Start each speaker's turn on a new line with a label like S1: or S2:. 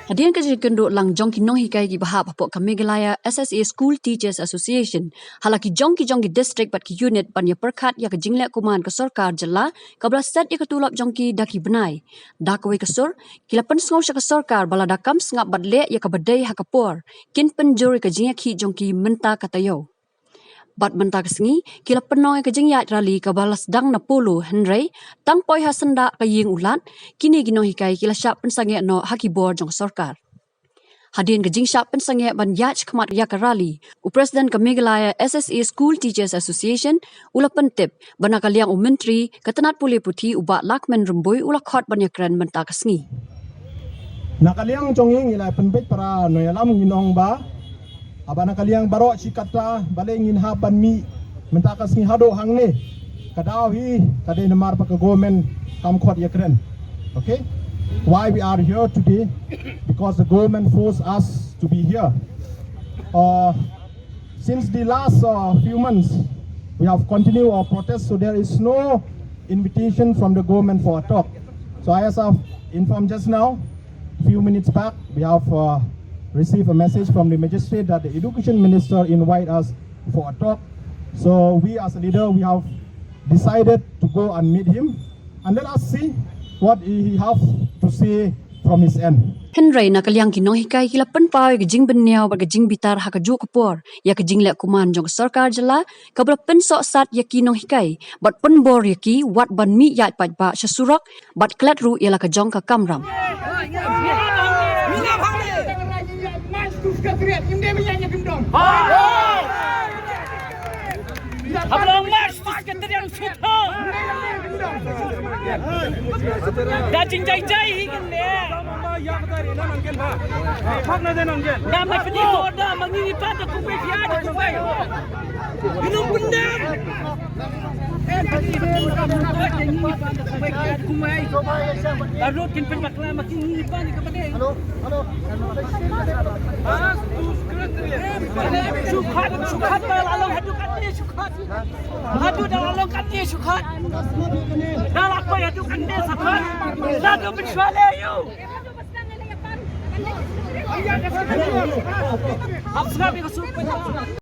S1: Hadian ka jikendo lang jongki Nonghikai gi bahap apok ka Meghalaya SSA School Teachers Association halaki jongki district bat ki unit ban ya perkhat ya ka jinglek kuman ka Sorkar jela kabla set ya ka tulap jongki daki benai dakwe ka sur kila pensngau sya ka Sorkar bala dakam sngap bat le ya ka badai hakapor kin penjuri ka Jingiaid jongki menta katayo bat menta kesengi kila penoi ka Jingiaid rali ka balas dang na pulu Henry tang poi hasenda ka ying ulat kini Nonghikai kila syap pensange no hakibor jong Sorkar. Hadin ka jingsyap pensange ban yach khamat ya ka rali u president ka Meghalaya SSA School Teachers Association ula pentip bana ka liang u menteri katanat pule puthi uba lakmen rumboi ula khot ban yakran menta kesengi.
S2: Nakaliang chonging ila penbet para noyalam nginong ba abana kaliang barok cikata balengin haban mi mentakas ni hado hangne kadawi kadai namar pa government kam khot yakren. Okay, why we are here today? Because the government forced us to be here. Since the last few months we have continued our protest, so there is no invitation from the government for a talk. So as I've informed just now, few minutes back, we have received a message from the magistrate that the education minister invite us for a talk. So we as a leader, we have decided to go and meet him and let us see what he have to say from his end.
S1: Henry na kaliang ki Nonghikai kila penpau ka jing benniau ba ka jing bitar ha ka ju kapor ya ka jing lek kuman jong Sorkar jela kabla pensok sat ya ki Nonghikai bat penbor ya ki wat ban mi ya pat ba syasurak bat klat ru ialah ka jong ka kamram.
S3: Abang mas sekretari yang sudah. Dah jingjai hikan deh. Dah macam ni tu dah mengirim pada kubai tiada kubai. Minum benar. Lalu kimpen maklah makin ini pani kepada. Halo. Syukhat dalam hadu katnya syukhat. Hadu dalam katnya syukhat. Dalam apa hadu katnya syukhat. Lalu bersuara you. Apa sebab itu syukhat?